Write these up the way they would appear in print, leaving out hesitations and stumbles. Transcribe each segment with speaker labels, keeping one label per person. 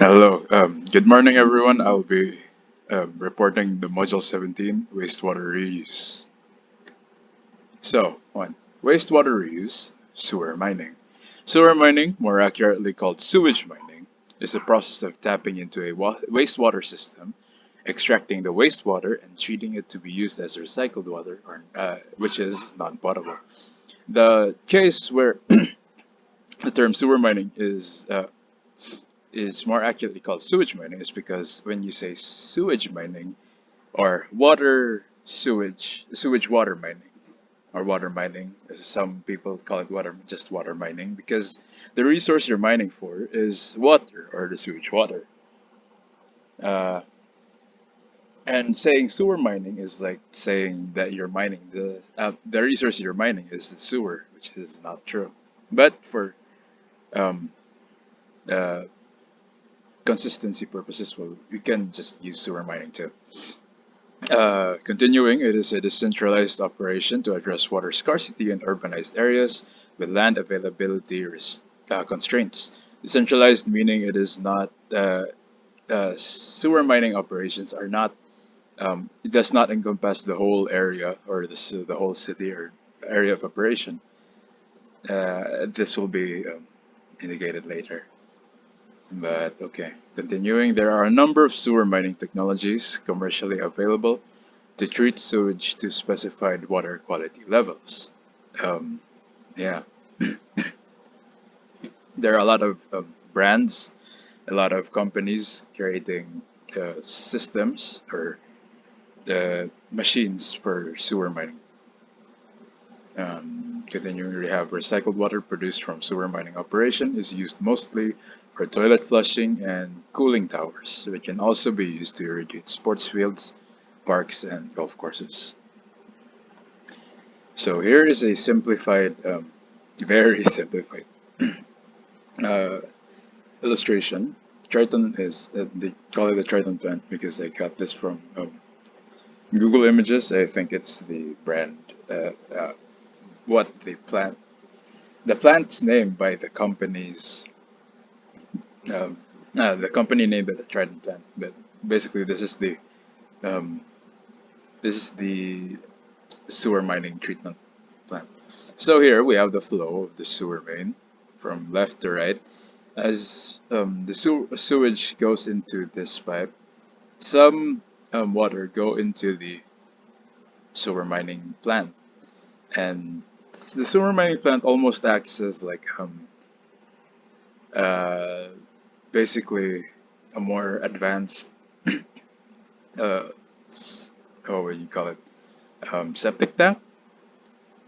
Speaker 1: Hello, good morning everyone. I'll be reporting the Module 17 wastewater reuse. So, 1. Wastewater reuse, sewer mining. Sewer mining, more accurately called sewage mining, is the process of tapping into a wastewater system, extracting the wastewater and treating it to be used as recycled water, which is non-potable. The case where the term sewer mining is more accurately called sewage mining is because when you say sewage mining or sewage water mining or water mining, as some people call it just water mining because the resource you're mining for is water or the sewage water. Uh, and saying sewer mining is like saying that you're mining the resource you're mining is the sewer, which is not true. But for um, uh, consistency purposes, well, we can just use sewer mining too. Continuing, it is a decentralized operation to address water scarcity in urbanized areas with land availability constraints. Decentralized meaning it is not sewer mining operations are not it does not encompass the whole area or the whole city or area of operation. This will be indicated later. But okay, continuing, there are a number of sewer mining technologies commercially available to treat sewage to specified water quality levels. Um, yeah, there are a lot of brands, a lot of companies creating systems or machines for sewer mining. Continuing, we have recycled water produced from sewer mining operation is used mostly for toilet flushing and cooling towers. It can also be used to irrigate sports fields, parks, and golf courses. So here is a simplified, very simplified uh, illustration. Triton is, they call it the Triton plant because I got this from Google Images. I think it's the brand, what the plant's name by um, the company name by the Triton plant. But basically, um, this is the sewer mining treatment plant. So here we have the flow of the sewer main from left to right. As the sewage goes into this pipe, some water go into the sewer mining plant, and the sewer mining plant almost acts as like uh, basically a more advanced uh, how would you call it septic tank.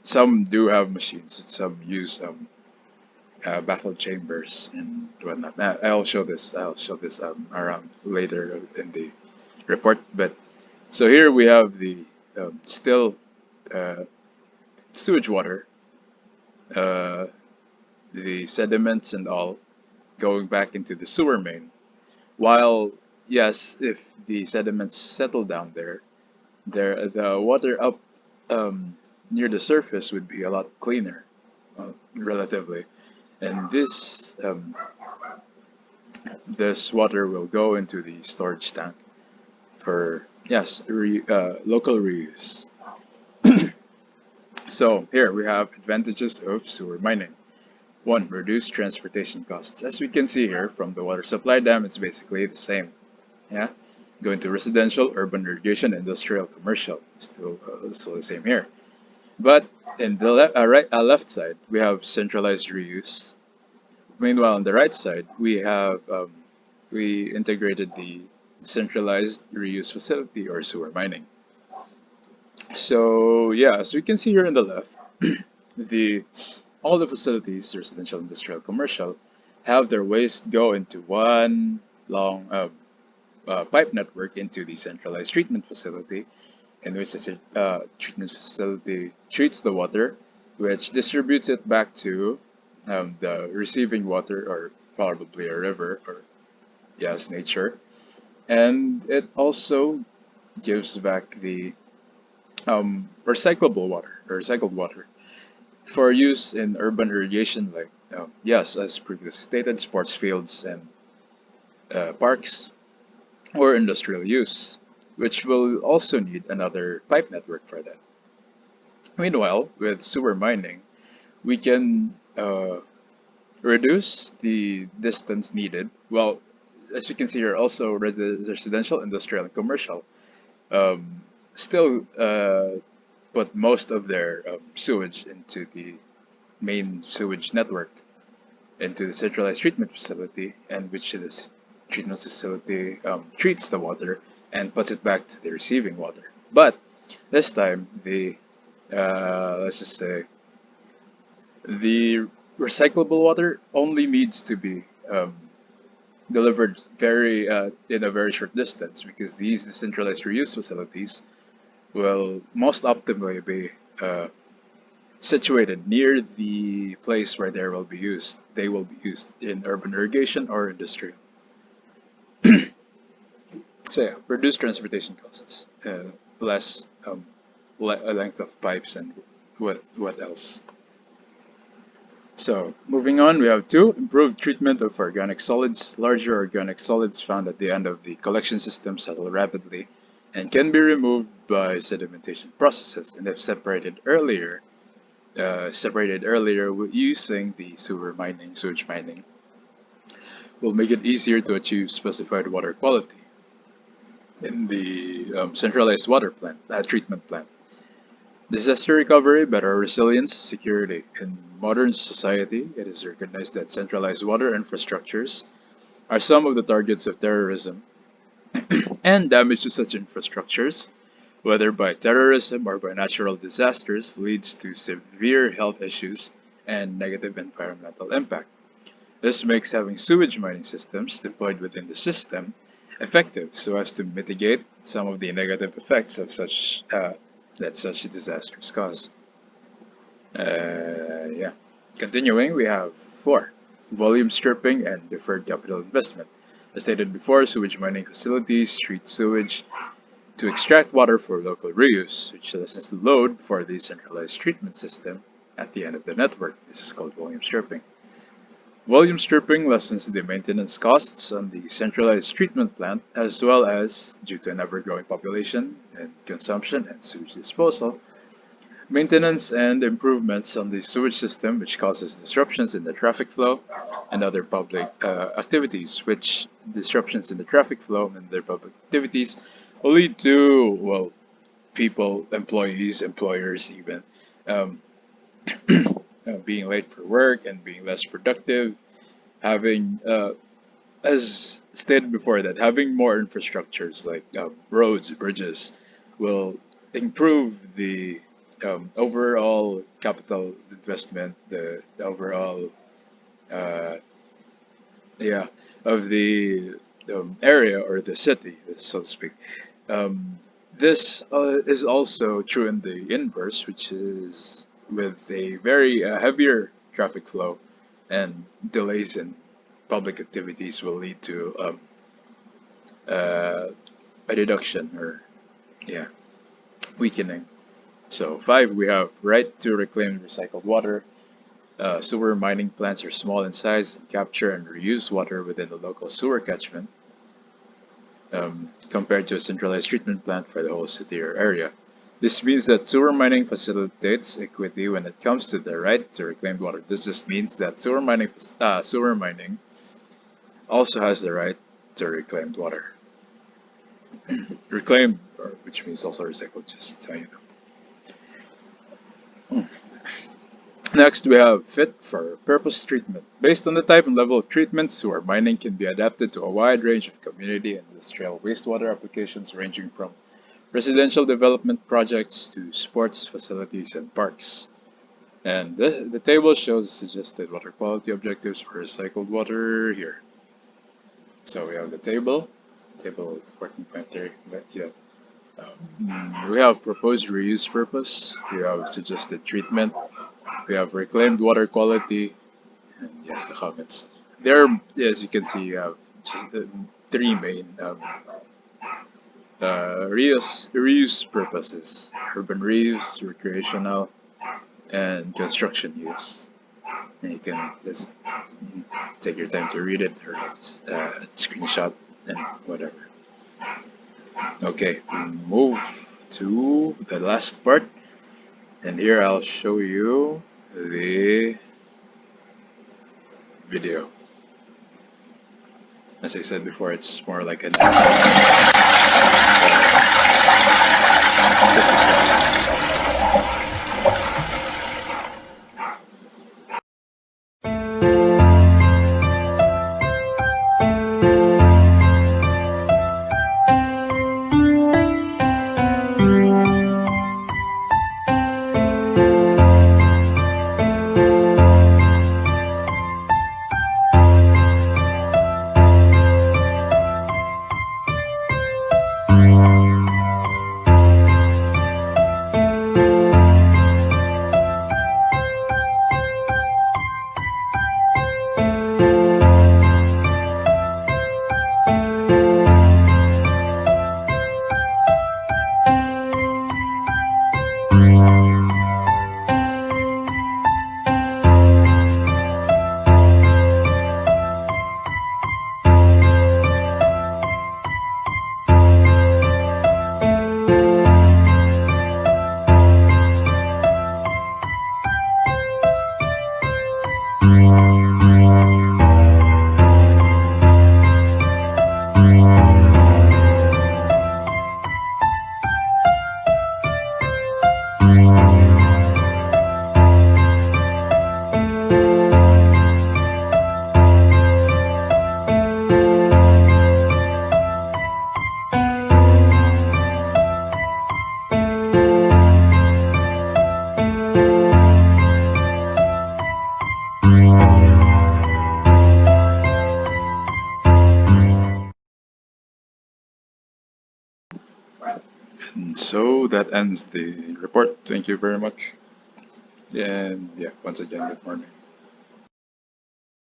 Speaker 1: Some do have machines, some use baffle chambers and whatnot. I'll show this around later in the report. But so here we have the still uh, sewage water, uh, the sediments and all going back into the sewer main. While yes, if the sediments settle down there the water up um, near the surface would be a lot cleaner, relatively. And this water will go into the storage tank for yes local reuse. So here we have advantages of sewer mining. One, reduce transportation costs. As we can see here from the water supply dam, it's basically the same. Yeah, going to residential, urban irrigation, industrial, commercial. Still the same here. But in the left side, we have centralized reuse. Meanwhile, on the right side, we integrated the centralized reuse facility or sewer mining. So yeah, as we can see here on the left, the all the facilities, residential, industrial, commercial, have their waste go into one long pipe network into the centralized treatment facility, in which the treatment facility treats the water, which distributes it back to the receiving water, or probably a river, or yes, nature. And it also gives back the recyclable water, or recycled water, for use in urban irrigation, like yes, as previously stated, sports fields and parks, or industrial use, which will also need another pipe network for that. Meanwhile, with sewer mining, we can reduce the distance needed. Well, as you can see here, also residential, industrial, and commercial um, still put most of their sewage into the main sewage network, into the centralized treatment facility, and which this treatment facility treats the water and puts it back to the receiving water. But this time, the let's just say the recyclable water only needs to be delivered very in a very short distance, because these decentralized reuse facilities will most optimally be situated near the place where they will be used. They will be used in urban irrigation or industry. So yeah, reduce transportation costs, less length of pipes, and what else? So moving on, we have two, improved treatment of organic solids. Larger organic solids found at the end of the collection system settle rapidly and can be removed by sedimentation processes, and if separated earlier using the sewage mining, will make it easier to achieve specified water quality in the centralized water plant, treatment plant. Disaster recovery, better resilience, security. In modern society, it is recognized that centralized water infrastructures are some of the targets of terrorism, and damage to such infrastructures, whether by terrorism or by natural disasters, leads to severe health issues and negative environmental impact. This makes having sewage mining systems deployed within the system effective, so as to mitigate some of the negative effects of such disasters cause. Yeah. Continuing, we have four, volume stripping and deferred capital investment. As stated before, sewage mining facilities treat sewage to extract water for local reuse, which lessens the load for the centralized treatment system at the end of the network. This is called volume stripping. Volume stripping lessens the maintenance costs on the centralized treatment plant, as well as, due to an ever-growing population and consumption and sewage disposal, maintenance and improvements on the sewage system, which causes disruptions in the traffic flow and other public activities, which disruptions in the traffic flow and other public activities will lead to, well, people, employees, employers even, um, being late for work and being less productive, having, as stated before, that having more infrastructures like roads, bridges, will improve the overall capital investment, the overall, uh, yeah, of the area or the city, so to speak. This is also true in the inverse, which is with a very heavier traffic flow and delays in public activities will lead to uh, a deduction or, yeah, weakening. So five, we have right to reclaim recycled water. Sewer mining plants are small in size and capture and reuse water within the local sewer catchment, compared to a centralized treatment plant for the whole city or area. This means that sewer mining facilitates equity when it comes to the right to reclaimed water. This just means that sewer mining also has the right to reclaimed water. Reclaimed, which means also recycled, just so you know. Next, we have fit for purpose treatment. Based on the type and level of treatment, sewer mining can be adapted to a wide range of community and industrial wastewater applications, ranging from residential development projects to sports facilities and parks. And the table shows suggested water quality objectives for recycled water here. So we have the table 14.3, but yeah. We have proposed reuse purpose, we have suggested treatment, we have reclaimed water quality, and yes, the comments. There, as you can see, you have three main reuse purposes: urban reuse, recreational, and construction use. and you can just take your time to read it or screenshot and whatever. Okay, we move to the last part, and here I'll show you the video. As I said before, it's more like an And so that ends the report. Thank you very much. And yeah, once again, good morning.